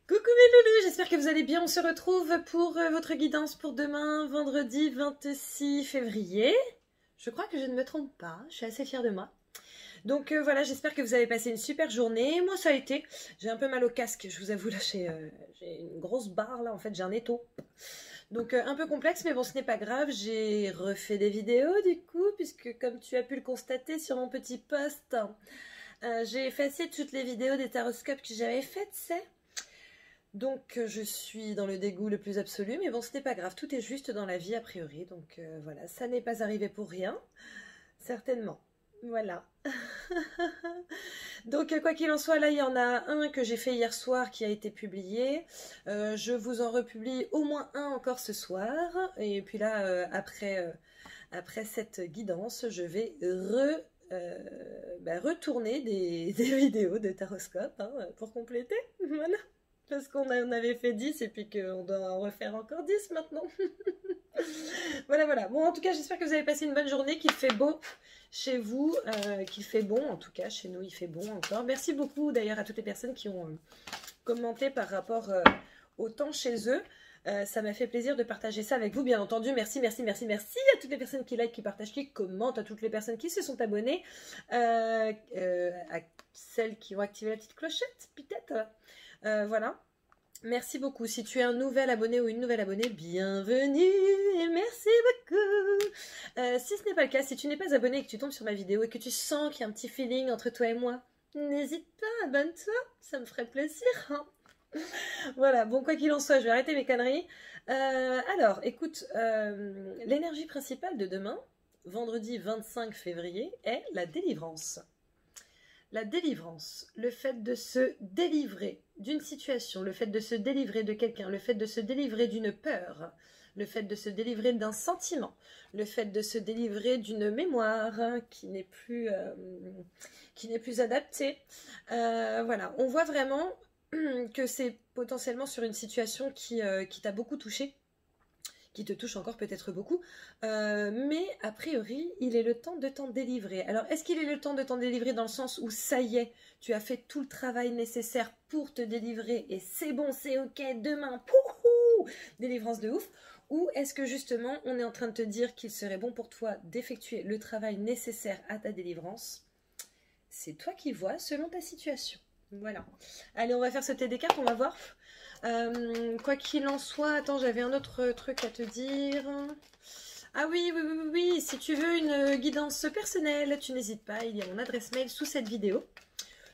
Coucou mes loulous, j'espère que vous allez bien. On se retrouve pour votre guidance pour demain, vendredi 26 février. Je crois que je ne me trompe pas, je suis assez fière de moi. Donc voilà, j'espère que vous avez passé une super journée. Moi ça a été, j'ai un peu mal au casque, je vous avoue, là j'ai une grosse barre là, en fait j'ai un étau. Donc un peu complexe, mais bon ce n'est pas grave, j'ai refait des vidéos du coup, puisque comme tu as pu le constater sur mon petit post, j'ai effacé toutes les vidéos des taroscopes que j'avais faites, c'est... Donc je suis dans le dégoût le plus absolu, mais bon ce n'est pas grave, tout est juste dans la vie a priori, donc voilà, ça n'est pas arrivé pour rien, certainement, voilà. Donc quoi qu'il en soit, là il y en a un que j'ai fait hier soir qui a été publié, je vous en republie au moins un encore ce soir, et puis là après cette guidance, je vais retourner des vidéos de taroscope hein, pour compléter, voilà. Parce qu'on avait fait 10 et puis qu'on doit en refaire encore 10 maintenant. Voilà, voilà. Bon, en tout cas, j'espère que vous avez passé une bonne journée, qu'il fait beau chez vous, qu'il fait bon. En tout cas, chez nous, il fait bon encore. Merci beaucoup d'ailleurs à toutes les personnes qui ont commenté par rapport au temps chez eux. Ça m'a fait plaisir de partager ça avec vous, bien entendu. Merci, merci, merci, merci à toutes les personnes qui like, qui partagent, qui commentent, à toutes les personnes qui se sont abonnées, à celles qui ont activé la petite clochette, peut-être. Voilà, merci beaucoup. Si tu es un nouvel abonné ou une nouvelle abonnée, bienvenue et merci beaucoup. Si ce n'est pas le cas, si tu n'es pas abonné et que tu tombes sur ma vidéo et que tu sens qu'il y a un petit feeling entre toi et moi, n'hésite pas, abonne-toi, ça me ferait plaisir. Hein. Voilà, bon, quoi qu'il en soit, je vais arrêter mes conneries. Alors, écoute, l'énergie principale de demain, vendredi 25 février, est la délivrance. La délivrance, le fait de se délivrer d'une situation, le fait de se délivrer de quelqu'un, le fait de se délivrer d'une peur, le fait de se délivrer d'un sentiment, le fait de se délivrer d'une mémoire qui n'est plus adaptée. Voilà, on voit vraiment que c'est potentiellement sur une situation qui t'a beaucoup touché, qui te touche encore peut-être beaucoup, mais a priori, il est le temps de t'en délivrer. Alors, est-ce qu'il est le temps de t'en délivrer dans le sens où ça y est, tu as fait tout le travail nécessaire pour te délivrer et c'est bon, c'est ok, demain, pouhou, délivrance de ouf, ou est-ce que justement, on est en train de te dire qu'il serait bon pour toi d'effectuer le travail nécessaire à ta délivrance? C'est toi qui vois selon ta situation. Voilà. Allez, on va faire sauter des cartes, on va voir. Quoi qu'il en soit, attends, j'avais un autre truc à te dire. Ah oui, oui, oui, oui, si tu veux une guidance personnelle, tu n'hésites pas, il y a mon adresse mail sous cette vidéo.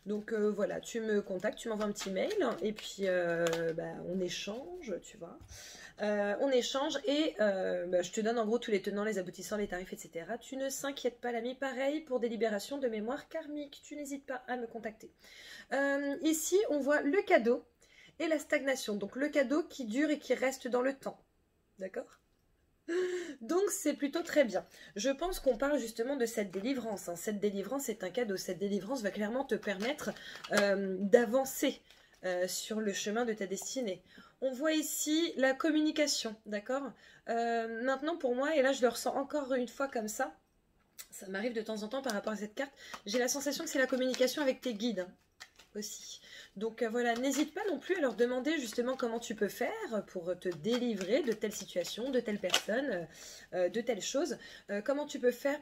Donc voilà, tu me contactes, tu m'envoies un petit mail et puis on échange, tu vois. On échange et je te donne en gros tous les tenants, les aboutissants, les tarifs, etc. Tu ne s'inquiète pas, l'ami. Pareil pour des libérations de mémoire karmique, tu n'hésites pas à me contacter. Ici, on voit le cadeau et la stagnation. Donc le cadeau qui dure et qui reste dans le temps. D'accord ? Donc c'est plutôt très bien. Je pense qu'on parle justement de cette délivrance. Hein. Cette délivrance est un cadeau. Cette délivrance va clairement te permettre d'avancer sur le chemin de ta destinée. On voit ici la communication, d'accord ? Maintenant pour moi, et là je le ressens encore une fois comme ça m'arrive de temps en temps par rapport à cette carte, j'ai la sensation que c'est la communication avec tes guides hein, aussi. Donc voilà, n'hésite pas non plus à leur demander justement comment tu peux faire pour te délivrer de telle situation, de telle personne, de telle chose. Comment tu peux faire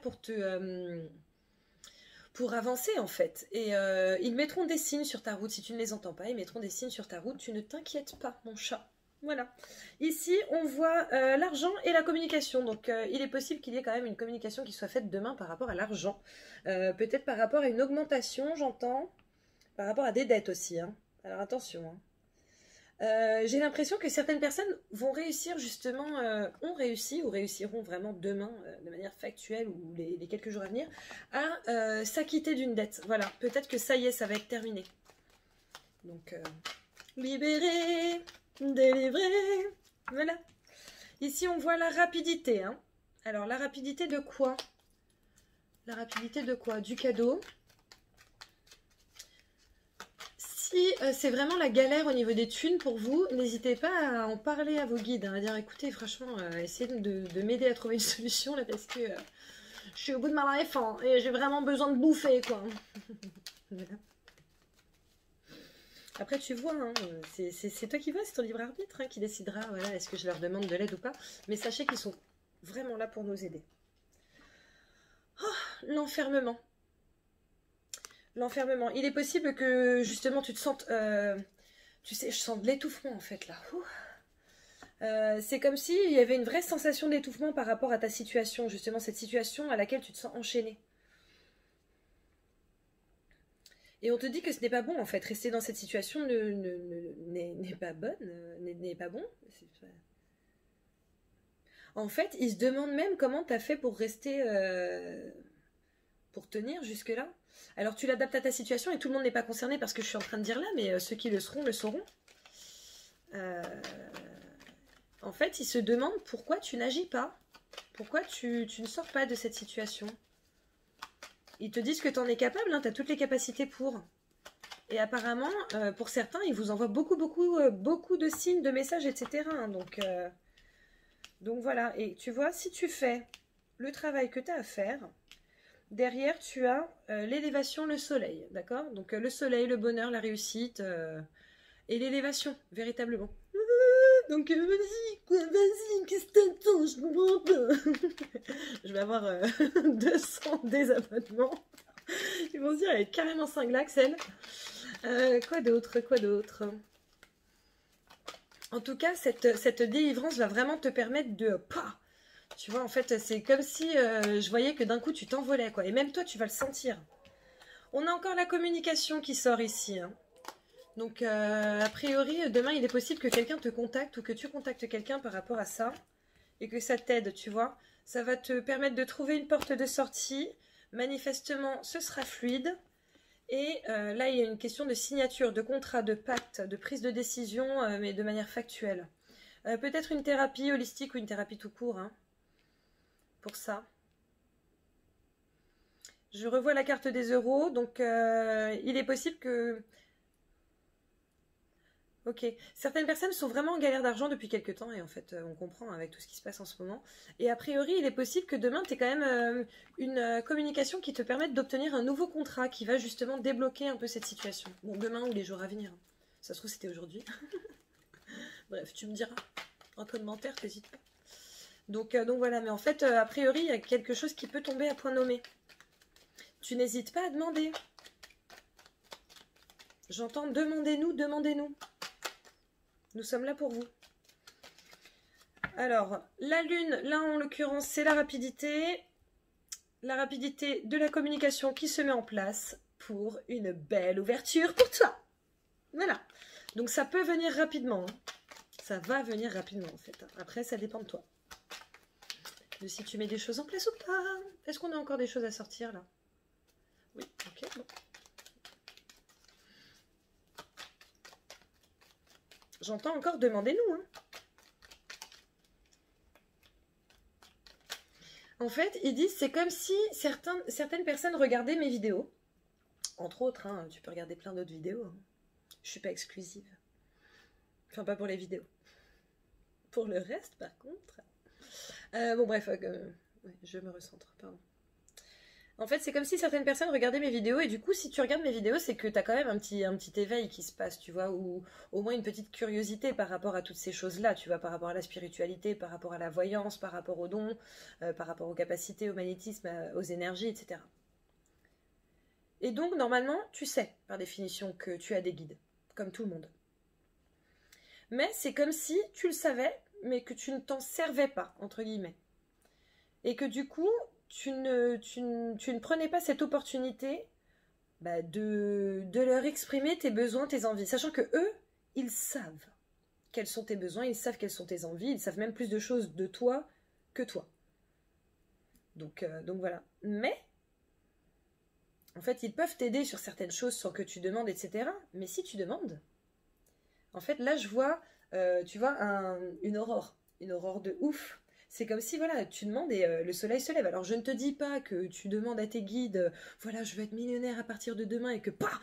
pour avancer en fait. Et ils mettront des signes sur ta route. Si tu ne les entends pas, ils mettront des signes sur ta route. Tu ne t'inquiètes pas, mon chat. Voilà. Ici, on voit l'argent et la communication. Donc, il est possible qu'il y ait quand même une communication qui soit faite demain par rapport à l'argent. Peut-être par rapport à une augmentation, j'entends. Par rapport à des dettes aussi. Hein. Alors, attention. Hein. J'ai l'impression que certaines personnes vont réussir justement, ont réussi ou réussiront vraiment demain, de manière factuelle ou les quelques jours à venir, à s'acquitter d'une dette. Voilà, peut-être que ça y est, ça va être terminé. Donc, libéré, délivré, voilà. Ici, on voit la rapidité. Hein. Alors, la rapidité de quoi? La rapidité de quoi? Du cadeau. Si c'est vraiment la galère au niveau des thunes pour vous, n'hésitez pas à en parler à vos guides, hein, à dire écoutez franchement, essayez de m'aider à trouver une solution là parce que je suis au bout de ma life hein, et j'ai vraiment besoin de bouffer quoi. Voilà. Après, tu vois, hein, c'est toi qui vois, c'est ton libre arbitre hein, qui décidera, voilà, est-ce que je leur demande de l'aide ou pas. Mais sachez qu'ils sont vraiment là pour nous aider. Oh, l'enfermement. L'enfermement. Il est possible que, justement, tu te sentes... tu sais, je sens de l'étouffement, en fait, là. C'est comme s'il y avait une vraie sensation d'étouffement par rapport à ta situation, justement, cette situation à laquelle tu te sens enchaîné. Et on te dit que ce n'est pas bon, en fait. Rester dans cette situation n'est pas bonne, n'est pas bon. Pas... En fait, ils se demandent même comment tu as fait pour rester, pour tenir jusque-là. Alors, tu l'adaptes à ta situation et tout le monde n'est pas concerné parce que je suis en train de dire là, mais ceux qui le seront, le sauront. En fait, ils se demandent pourquoi tu n'agis pas. Pourquoi tu ne sors pas de cette situation. Ils te disent que tu en es capable, hein, tu as toutes les capacités pour. Et apparemment, pour certains, ils vous envoient beaucoup de signes, de messages, etc. Hein, donc voilà. Et tu vois, si tu fais le travail que tu as à faire, derrière, tu as l'élévation, le soleil. D'accord? Donc le soleil, le bonheur, la réussite et l'élévation, véritablement. Donc vas-y, quoi, vas-y, qu'est-ce que t'attends, je comprends pas. Je vais avoir 200 désabonnements. Ils vont se dire, elle est carrément cinglax, elle. Quoi d'autre, quoi d'autre? En tout cas, cette délivrance va vraiment te permettre de... Pah, tu vois, en fait, c'est comme si je voyais que d'un coup, tu t'envolais, quoi. Et même toi, tu vas le sentir. On a encore la communication qui sort ici, hein. Donc, a priori, demain, il est possible que quelqu'un te contacte ou que tu contactes quelqu'un par rapport à ça et que ça t'aide, tu vois. Ça va te permettre de trouver une porte de sortie. Manifestement, ce sera fluide. Et là, il y a une question de signature, de contrat, de pacte, de prise de décision, mais de manière factuelle. Peut-être une thérapie holistique ou une thérapie tout court, hein, pour ça. Je revois la carte des euros, donc il est possible que... Ok, certaines personnes sont vraiment en galère d'argent depuis quelques temps et en fait on comprend avec tout ce qui se passe en ce moment. Et a priori il est possible que demain tu aies quand même une communication qui te permette d'obtenir un nouveau contrat qui va justement débloquer un peu cette situation. Bon, demain ou les jours à venir. Ça se trouve c'était aujourd'hui. Bref, tu me diras en commentaire, t'hésites pas. Donc voilà, mais en fait a priori il y a quelque chose qui peut tomber à point nommé. Tu n'hésites pas à demander. J'entends demandez-nous, demandez-nous. Nous sommes là pour vous. Alors, la lune, là en l'occurrence, c'est la rapidité. La rapidité de la communication qui se met en place pour une belle ouverture pour toi. Voilà. Donc ça peut venir rapidement. Hein. Ça va venir rapidement en fait. Après, ça dépend de toi. De si tu mets des choses en place ou pas. Est-ce qu'on a encore des choses à sortir là? Oui, ok, bon. J'entends encore demandez-nous. Hein. En fait, ils disent c'est comme si certaines personnes regardaient mes vidéos. Entre autres, hein, tu peux regarder plein d'autres vidéos. Hein. Je suis pas exclusive. Enfin, pas pour les vidéos. Pour le reste, par contre... bon, bref, ouais, je me recentre, pardon. En fait, c'est comme si certaines personnes regardaient mes vidéos et du coup, si tu regardes mes vidéos, c'est que tu as quand même un petit éveil qui se passe, tu vois, ou au moins une petite curiosité par rapport à toutes ces choses-là, tu vois, par rapport à la spiritualité, par rapport à la voyance, par rapport aux dons, par rapport aux capacités, au magnétisme, aux énergies, etc. Et donc, normalement, tu sais, par définition, que tu as des guides, comme tout le monde. Mais c'est comme si tu le savais, mais que tu ne t'en servais pas, entre guillemets. Et que du coup... Tu ne prenais pas cette opportunité de leur exprimer tes besoins, tes envies, sachant que eux, ils savent quels sont tes besoins, ils savent quelles sont tes envies, ils savent même plus de choses de toi que toi. Donc voilà. Mais, en fait, ils peuvent t'aider sur certaines choses sans que tu demandes, etc. Mais si tu demandes, en fait, là, je vois, tu vois, une aurore de ouf. C'est comme si, voilà, tu demandes et le soleil se lève. Alors, je ne te dis pas que tu demandes à tes guides, voilà, je veux être millionnaire à partir de demain et que, pah,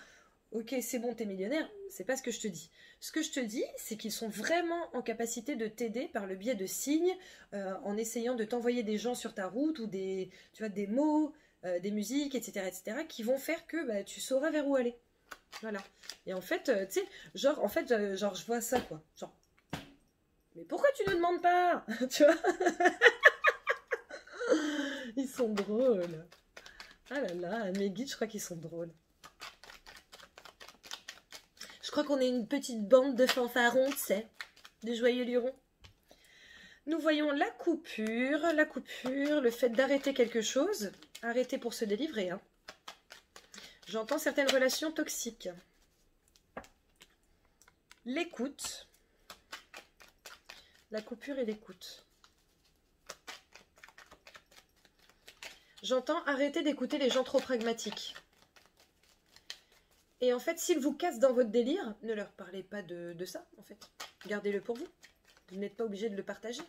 ok, c'est bon, t'es millionnaire. C'est pas ce que je te dis. Ce que je te dis, c'est qu'ils sont vraiment en capacité de t'aider par le biais de signes, en essayant de t'envoyer des gens sur ta route ou tu vois, des mots, des musiques, etc., qui vont faire que tu sauras vers où aller. Voilà. Et en fait, tu sais, genre, en fait, genre, je vois ça, quoi. Genre, mais pourquoi tu ne demandes pas? Tu vois? Ils sont drôles. Ah là là, mes guides, je crois qu'ils sont drôles. Je crois qu'on est une petite bande de fanfarons, tu sais, des joyeux lurons. Nous voyons la coupure, le fait d'arrêter quelque chose. Arrêter pour se délivrer, hein. J'entends certaines relations toxiques. L'écoute. La coupure et l'écoute. J'entends arrêter d'écouter les gens trop pragmatiques. Et en fait, s'ils vous cassent dans votre délire, ne leur parlez pas de ça, en fait. Gardez-le pour vous. Vous n'êtes pas obligé de le partager.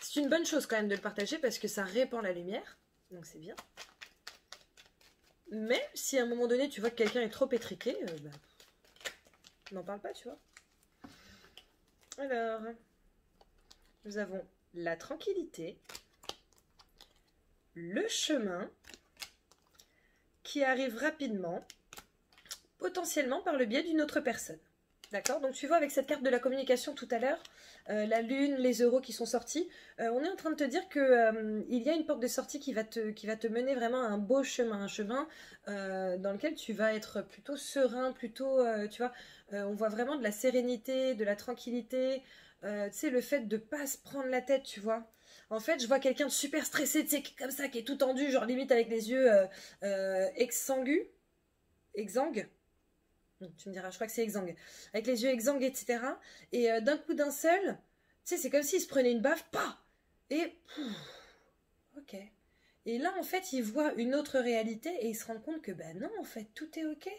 C'est une bonne chose quand même de le partager parce que ça répand la lumière. Donc c'est bien. Mais si à un moment donné, tu vois que quelqu'un est trop étriqué, bah, n'en parle pas, tu vois. Alors, nous avons la tranquillité, le chemin qui arrive rapidement, potentiellement par le biais d'une autre personne. D'accord? Donc tu vois avec cette carte de la communication tout à l'heure, la lune, les euros qui sont sortis, on est en train de te dire que il y a une porte de sortie qui va te mener vraiment à un beau chemin, un chemin dans lequel tu vas être plutôt serein, plutôt, tu vois, on voit vraiment de la sérénité, de la tranquillité, tu sais, le fait de pas se prendre la tête, tu vois. En fait, je vois quelqu'un de super stressé, tu sais, comme ça, qui est tout tendu, genre limite avec les yeux exsangues. Tu me diras, je crois que c'est exsangue. Avec les yeux exsangues, etc. Et d'un coup d'un seul, tu sais, c'est comme s'il se prenait une baffe, pas. Et, ok. Et là, en fait, il voit une autre réalité et il se rend compte que, ben non, en fait, tout est ok.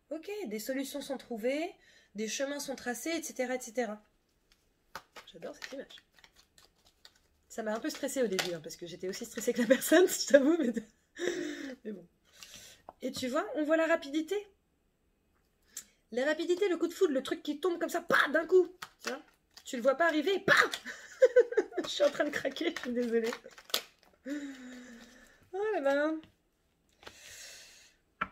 Ok, des solutions sont trouvées, des chemins sont tracés, etc., etc. J'adore cette image. Ça m'a un peu stressée au début, hein, parce que j'étais aussi stressée que la personne, je t'avoue, mais bon. Et tu vois, on voit la rapidité. La rapidité, le coup de foudre, le truc qui tombe comme ça, pas d'un coup. Tu le vois pas arriver, pas. Je suis en train de craquer, je suis désolée. Oh là là.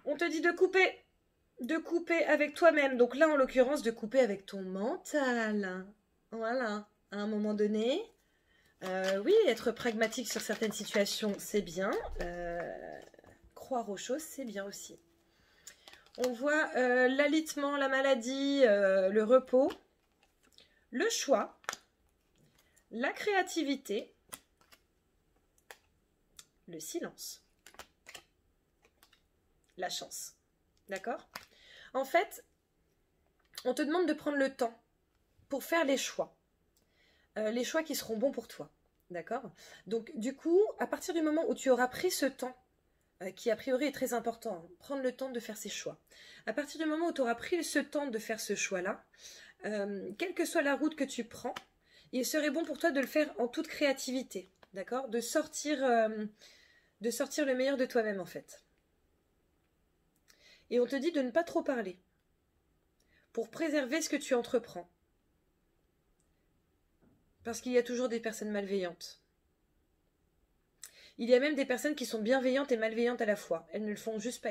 On te dit de couper avec toi-même. Donc là, en l'occurrence, de couper avec ton mental. Voilà. À un moment donné, oui, être pragmatique sur certaines situations, c'est bien. Croire aux choses, c'est bien aussi. On voit l'alitement, la maladie, le repos, le choix, la créativité, le silence, la chance. D'accord? En fait, on te demande de prendre le temps pour faire les choix qui seront bons pour toi. D'accord? Donc, du coup, à partir du moment où tu auras pris ce temps, qui a priori est très important, hein, prendre le temps de faire ses choix. À partir du moment où tu auras pris ce temps de faire ce choix-là, quelle que soit la route que tu prends, il serait bon pour toi de le faire en toute créativité, d'accord? De sortir le meilleur de toi-même, en fait. Et on te dit de ne pas trop parler, pour préserver ce que tu entreprends. Parce qu'il y a toujours des personnes malveillantes. Il y a même des personnes qui sont bienveillantes et malveillantes à la fois. Elles ne le font juste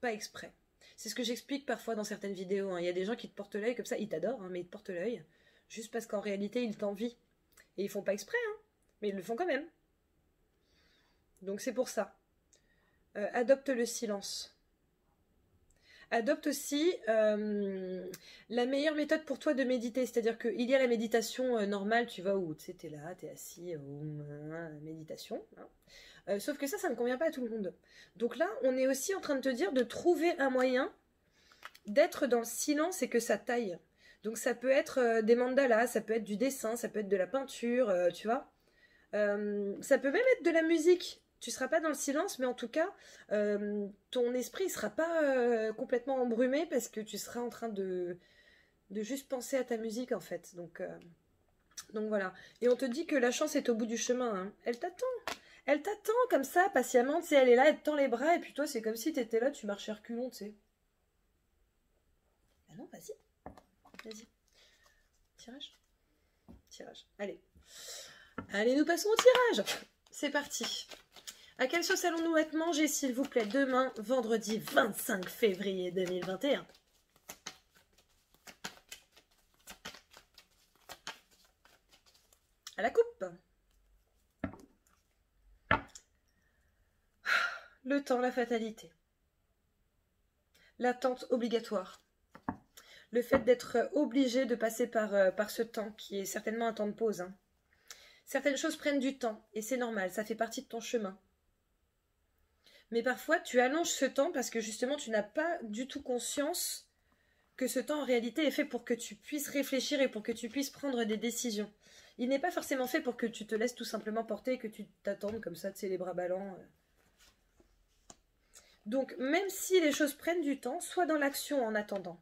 pas exprès. C'est ce que j'explique parfois dans certaines vidéos, hein. Il y a des gens qui te portent l'œil comme ça, ils t'adorent, hein, mais ils te portent l'œil juste parce qu'en réalité, ils t'envient. Et ils font pas exprès, hein, mais ils le font quand même. Donc c'est pour ça. Adopte le silence. Adopte aussi la meilleure méthode pour toi de méditer. C'est-à-dire qu'il y a la méditation normale, tu vois, où tu sais, t'es là, t'es assis, méditation. Hein. Sauf que ça ne convient pas à tout le monde. Donc là, on est aussi en train de te dire de trouver un moyen d'être dans le silence et que ça taille. Donc ça peut être des mandalas, ça peut être du dessin, ça peut être de la peinture, tu vois. Ça peut même être de la musique. Tu ne seras pas dans le silence, mais en tout cas, ton esprit ne sera pas complètement embrumé parce que tu seras en train de juste penser à ta musique, en fait. Donc voilà. Et on te dit que la chance est au bout du chemin. Hein. Elle t'attend. Elle t'attend comme ça, patiemment. Tu sais, elle est là, elle te tend les bras, et puis toi, c'est comme si tu étais là, tu marchais reculons, tu sais. Ah non, vas-y. Vas-y. Tirage. Tirage. Allez. Allez, nous passons au tirage. C'est parti. À quelle sauce allons-nous être mangés, s'il vous plaît, demain, vendredi 25 février 2021? À la coupe. Le temps, la fatalité. L'attente obligatoire. Le fait d'être obligé de passer par ce temps, qui est certainement un temps de pause. Hein. Certaines choses prennent du temps, et c'est normal, ça fait partie de ton chemin. Mais parfois, tu allonges ce temps parce que justement, tu n'as pas du tout conscience que ce temps, en réalité, est fait pour que tu puisses réfléchir et pour que tu puisses prendre des décisions. Il n'est pas forcément fait pour que tu te laisses tout simplement porter et que tu t'attendes comme ça, tu sais, les bras ballants. Donc, même si les choses prennent du temps, sois dans l'action en attendant.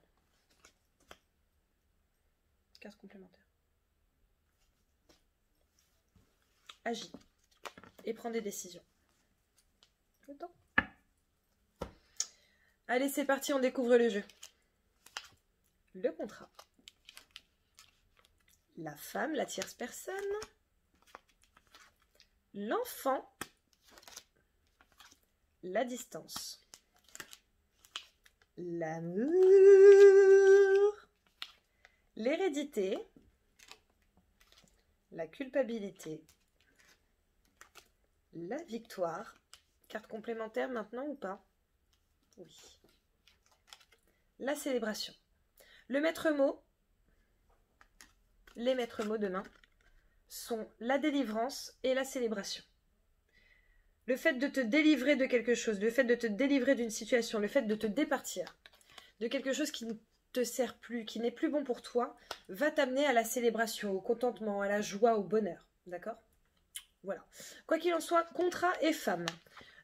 Carte complémentaire. Agis et prends des décisions. Le temps. Allez, c'est parti, on découvre le jeu. Le contrat. La femme, la tierce personne. L'enfant. La distance. L'amour. L'hérédité. La culpabilité. La victoire. Carte complémentaire maintenant ou pas? Oui. La célébration. Le maître mot. Les maîtres mots demain sont la délivrance et la célébration. Le fait de te délivrer de quelque chose, le fait de te délivrer d'une situation, le fait de te départir de quelque chose qui ne te sert plus, qui n'est plus bon pour toi, va t'amener à la célébration, au contentement, à la joie, au bonheur. D'accord? Voilà. Quoi qu'il en soit, contrat et femme.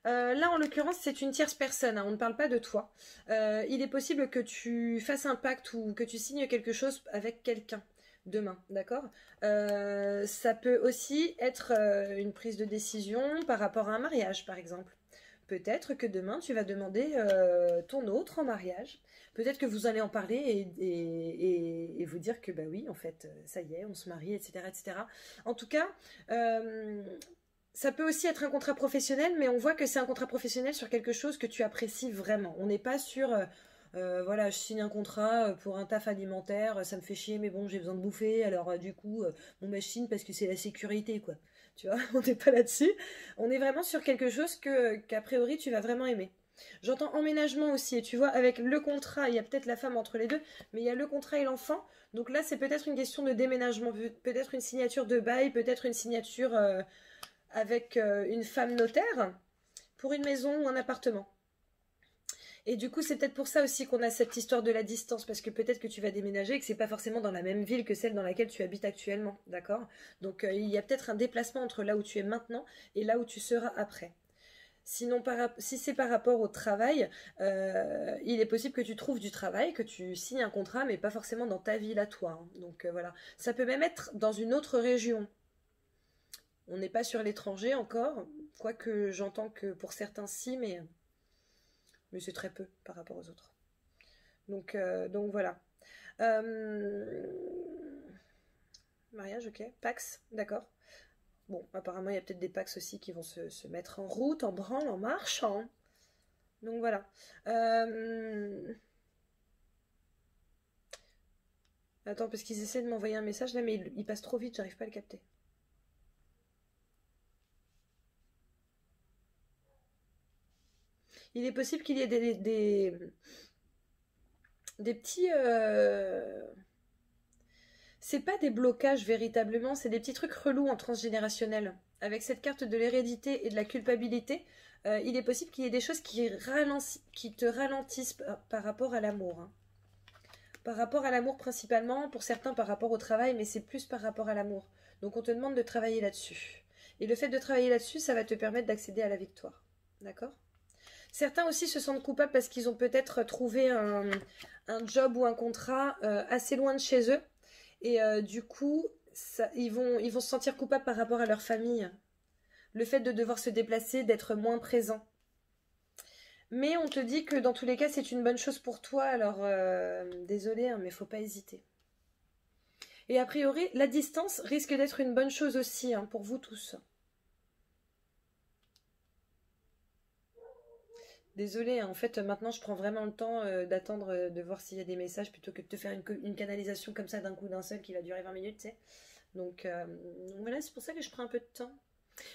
Là, en l'occurrence, c'est une tierce personne, hein, on ne parle pas de toi. Il est possible que tu fasses un pacte ou que tu signes quelque chose avec quelqu'un demain, d'accord? Ça peut aussi être une prise de décision par rapport à un mariage, par exemple. Peut-être que demain, tu vas demander ton autre en mariage. Peut-être que vous allez en parler et vous dire que, bah oui, en fait, ça y est, on se marie, etc., etc. En tout cas, ça peut aussi être un contrat professionnel, mais on voit que c'est un contrat professionnel sur quelque chose que tu apprécies vraiment. On n'est pas sur, voilà, je signe un contrat pour un taf alimentaire, ça me fait chier, mais bon, j'ai besoin de bouffer, alors du coup, bon, bah, je signe parce que c'est la sécurité, quoi. Tu vois, on n'est pas là-dessus. On est vraiment sur quelque chose qu'a priori, tu vas vraiment aimer. J'entends emménagement aussi, et tu vois, avec le contrat, il y a peut-être la femme entre les deux, mais il y a le contrat et l'enfant. Donc là, c'est peut-être une question de déménagement, peut-être une signature de bail, peut-être une signature avec une femme notaire pour une maison ou un appartement. Et du coup, c'est peut-être pour ça aussi qu'on a cette histoire de la distance, parce que peut-être que tu vas déménager et que c'est pas forcément dans la même ville que celle dans laquelle tu habites actuellement, d'accord? Donc il y a peut-être un déplacement entre là où tu es maintenant et là où tu seras après. Sinon, si c'est par rapport au travail, il est possible que tu trouves du travail, que tu signes un contrat, mais pas forcément dans ta ville à toi. Hein. Donc voilà, ça peut même être dans une autre région. On n'est pas sur l'étranger encore, quoique j'entends que pour certains si, mais c'est très peu par rapport aux autres. Donc voilà. Mariage, ok. Pax, d'accord. Bon, apparemment, il y a peut-être des Pax aussi qui vont se mettre en route, en branle, en marche. Hein. Donc voilà. Attends, parce qu'ils essaient de m'envoyer un message là, mais il passe trop vite, j'arrive pas à le capter. Il est possible qu'il y ait des petits... C'est pas des blocages véritablement, c'est des petits trucs relous en transgénérationnel. Avec cette carte de l'hérédité et de la culpabilité, il est possible qu'il y ait des choses qui te ralentissent par rapport à l'amour. Hein. Par rapport à l'amour principalement, pour certains par rapport au travail, mais c'est plus par rapport à l'amour. Donc on te demande de travailler là-dessus. Et le fait de travailler là-dessus, ça va te permettre d'accéder à la victoire. D'accord ? Certains aussi se sentent coupables parce qu'ils ont peut-être trouvé un job ou un contrat assez loin de chez eux. Et du coup, ils vont se sentir coupables par rapport à leur famille. Le fait de devoir se déplacer, d'être moins présent. Mais on te dit que dans tous les cas, c'est une bonne chose pour toi. Alors, désolé, hein, mais il ne faut pas hésiter. Et a priori, la distance risque d'être une bonne chose aussi hein, pour vous tous. Désolée, hein, en fait, maintenant, je prends vraiment le temps d'attendre, de voir s'il y a des messages, plutôt que de te faire une canalisation comme ça d'un coup d'un seul qui va durer 20 minutes, tu sais. Donc voilà, c'est pour ça que je prends un peu de temps.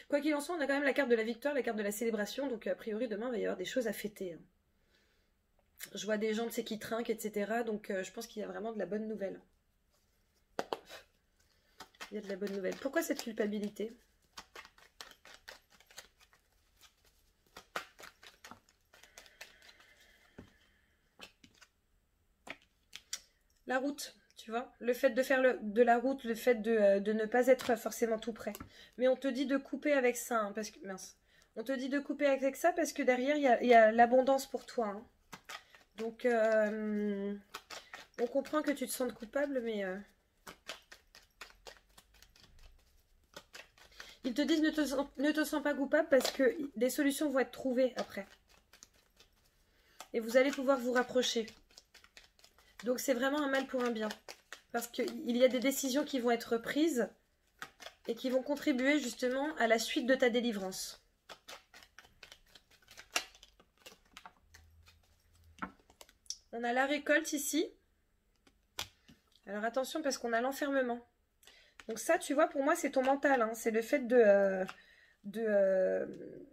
Quoi qu'il en soit, on a quand même la carte de la victoire, la carte de la célébration, donc a priori, demain, il va y avoir des choses à fêter, hein. Je vois des gens, tu sais, qui trinquent, etc. Donc je pense qu'il y a vraiment de la bonne nouvelle. Il y a de la bonne nouvelle. Pourquoi cette culpabilité? La route, tu vois. Le fait de faire de la route, le fait de ne pas être forcément tout près. Mais on te dit de couper avec ça, hein, parce que... Mince. On te dit de couper avec ça parce que derrière, il y a l'abondance pour toi, hein. Donc, on comprend que tu te sens coupable, mais... Ils te disent ne te sens pas coupable parce que des solutions vont être trouvées après. Et vous allez pouvoir vous rapprocher. Donc c'est vraiment un mal pour un bien. Parce qu'il y a des décisions qui vont être prises et qui vont contribuer justement à la suite de ta délivrance. On a la récolte ici. Alors attention parce qu'on a l'enfermement. Donc ça, tu vois, pour moi, c'est ton mental, hein. C'est le fait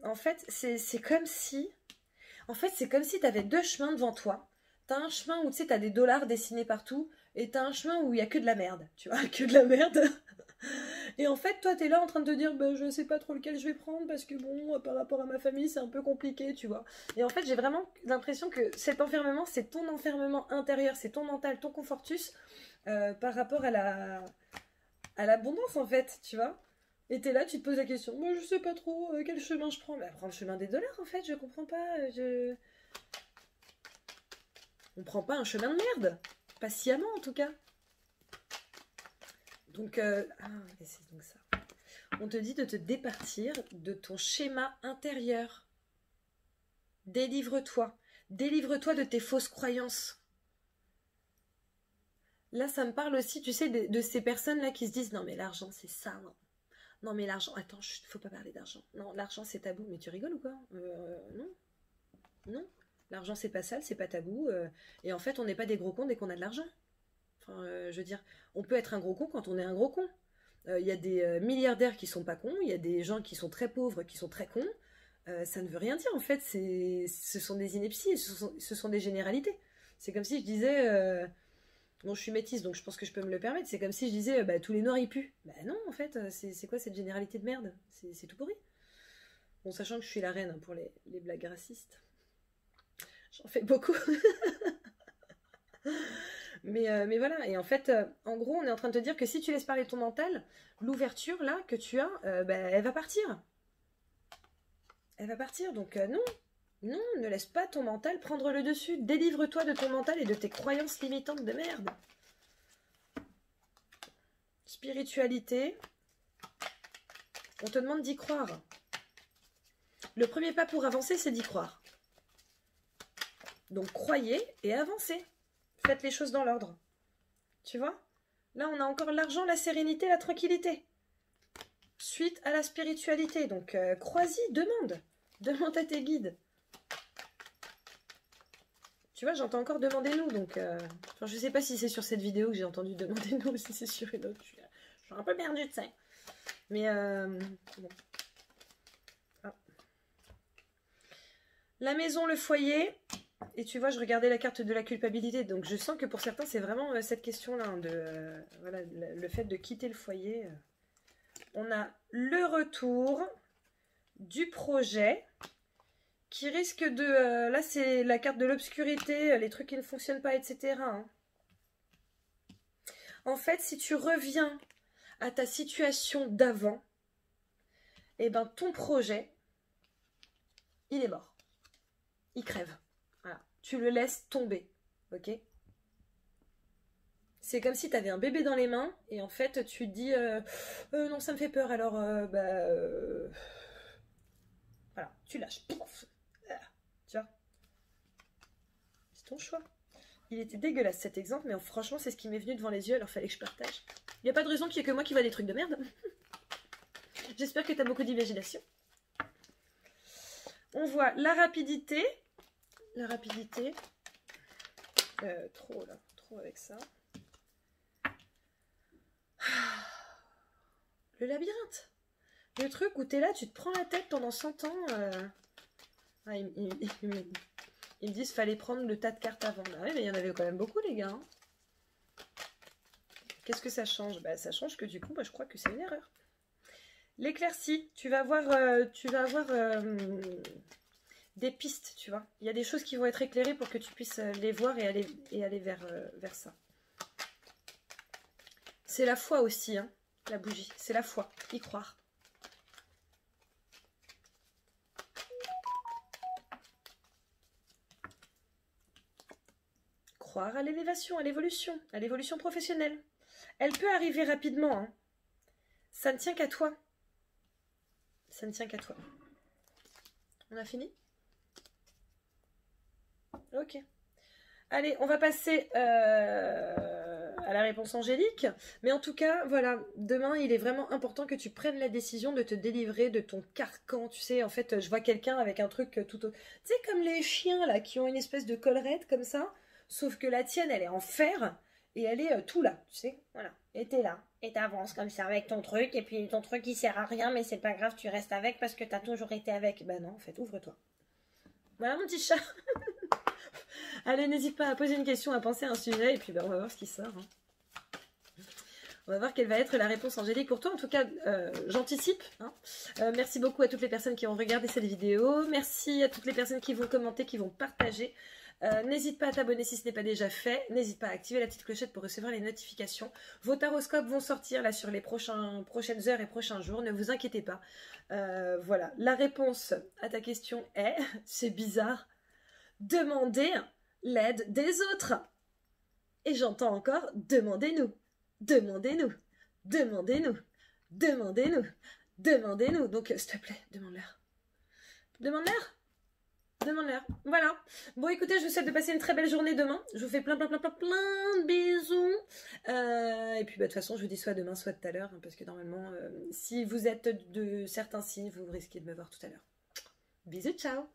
en fait, c'est comme si... En fait, c'est comme si tu avais deux chemins devant toi. T'as un chemin où, tu sais, t'as des dollars dessinés partout. Et t'as un chemin où il n'y a que de la merde. Tu vois, que de la merde. Et en fait, toi, t'es là en train de te dire, bah, je sais pas trop lequel je vais prendre parce que, bon, par rapport à ma famille, c'est un peu compliqué, tu vois. Et en fait, j'ai vraiment l'impression que cet enfermement, c'est ton enfermement intérieur, c'est ton mental, ton confortus par rapport à l'abondance, en fait, tu vois. Et t'es là, tu te poses la question, moi, je sais pas trop quel chemin je prends. Bah, prends le chemin des dollars, en fait, je comprends pas, On prend pas un chemin de merde. Pas sciemment, en tout cas. Donc, c'est donc ça. On te dit de te départir de ton schéma intérieur. Délivre-toi. Délivre-toi de tes fausses croyances. Là, ça me parle aussi, tu sais, de ces personnes-là qui se disent « Non, mais l'argent, c'est ça, non. Non, mais l'argent... Attends, faut pas parler d'argent. Non, l'argent, c'est tabou. Mais tu rigoles ou quoi? Non. Non. L'argent, c'est pas sale, c'est pas tabou. Et en fait, on n'est pas des gros cons dès qu'on a de l'argent. Enfin, je veux dire, on peut être un gros con quand on est un gros con. Il y a des milliardaires qui sont pas cons, il y a des gens qui sont très pauvres qui sont très cons. Ça ne veut rien dire en fait, ce sont des inepties, ce sont des généralités. C'est comme si je disais, bon je suis métisse donc je pense que je peux me le permettre, c'est comme si je disais bah, tous les noirs ils puent. Bah non en fait, c'est quoi cette généralité de merde? C'est tout pourri. Bon sachant que je suis la reine pour les blagues racistes. J'en fais beaucoup. Mais voilà, et en fait, en gros, on est en train de te dire que si tu laisses parler ton mental, l'ouverture, là, que tu as, bah, elle va partir. Elle va partir, donc non. Non, ne laisse pas ton mental prendre le dessus. Délivre-toi de ton mental et de tes croyances limitantes de merde. Spiritualité. On te demande d'y croire. Le premier pas pour avancer, c'est d'y croire. Donc croyez et avancez. Faites les choses dans l'ordre. Tu vois? Là, on a encore l'argent, la sérénité, la tranquillité. Suite à la spiritualité. Donc, crois-y, demande. Demande à tes guides. Tu vois, j'entends encore demandez-nous. Donc, enfin, je sais pas si c'est sur cette vidéo que j'ai entendu demandez-nous ou si c'est sur une autre. Je suis un peu perdue, tu sais. Mais, bon. Ah. La maison, le foyer... Et tu vois, je regardais la carte de la culpabilité, donc je sens que pour certains, c'est vraiment cette question-là, hein, voilà, le fait de quitter le foyer. On a le retour du projet qui risque de... là, c'est la carte de l'obscurité, les trucs qui ne fonctionnent pas, etc. Hein. En fait, si tu reviens à ta situation d'avant, eh ben, ton projet, il est mort. Il crève. Voilà. Tu le laisses tomber, ok? C'est comme si tu avais un bébé dans les mains et en fait tu te dis non ça me fait peur alors voilà, tu lâches. Pouf. Tu vois? C'est ton choix. Il était dégueulasse cet exemple mais franchement c'est ce qui m'est venu devant les yeux alors fallait que je partage. Il n'y a pas de raison qu'il n'y ait que moi qui vois des trucs de merde. J'espère que tu as beaucoup d'imagination. On voit la rapidité la rapidité. Trop là, trop avec ça. Le labyrinthe. Le truc où t'es là, tu te prends la tête pendant 100 ans. Ah, ils me disent fallait prendre le tas de cartes avant. Ah oui, mais il y en avait quand même beaucoup, les gars. Hein. Qu'est-ce que ça change? Bah, ça change que du coup, bah, je crois que c'est une erreur. L'éclaircie, tu vas avoir des pistes, tu vois. Il y a des choses qui vont être éclairées pour que tu puisses les voir et aller vers ça. C'est la foi aussi, hein, la bougie. C'est la foi, y croire. Croire à l'élévation, à l'évolution professionnelle. Elle peut arriver rapidement, hein. Ça ne tient qu'à toi. Ça ne tient qu'à toi. On a fini? Ok. Allez, on va passer à la réponse angélique. Mais en tout cas, voilà, demain, il est vraiment important que tu prennes la décision de te délivrer de ton carcan. Tu sais, en fait, je vois quelqu'un avec un truc tout... Tu sais, comme les chiens, là, qui ont une espèce de collerette comme ça. Sauf que la tienne, elle est en fer et elle est tout là, tu sais. Voilà. Et t'es là. Et t'avances comme ça avec ton truc. Et puis ton truc, il sert à rien, mais c'est pas grave, tu restes avec parce que t'as toujours été avec. Ben non, en fait, ouvre-toi. Voilà mon petit chat. Allez, n'hésite pas à poser une question, à penser à un sujet, et puis ben, on va voir ce qui sort. Hein. On va voir quelle va être la réponse angélique pour toi. En tout cas, j'anticipe. Hein. Merci beaucoup à toutes les personnes qui ont regardé cette vidéo. Merci à toutes les personnes qui vont commenter, qui vont partager. N'hésite pas à t'abonner si ce n'est pas déjà fait. N'hésite pas à activer la petite clochette pour recevoir les notifications. Vos taroscopes vont sortir là sur les prochaines heures et prochains jours. Ne vous inquiétez pas. Voilà. La réponse à ta question est, c'est bizarre, demandez l'aide des autres. Et j'entends encore, demandez-nous, demandez-nous, demandez-nous, demandez-nous, demandez-nous. Donc, s'il te plaît, demande-leur. Demande-leur. Demande-leur. Voilà. Bon, écoutez, je vous souhaite de passer une très belle journée demain. Je vous fais plein de bisous. Et puis, bah, de toute façon, je vous dis soit demain, soit tout à l'heure. Hein, parce que normalement, si vous êtes de certains signes, vous risquez de me voir tout à l'heure. Bisous, ciao.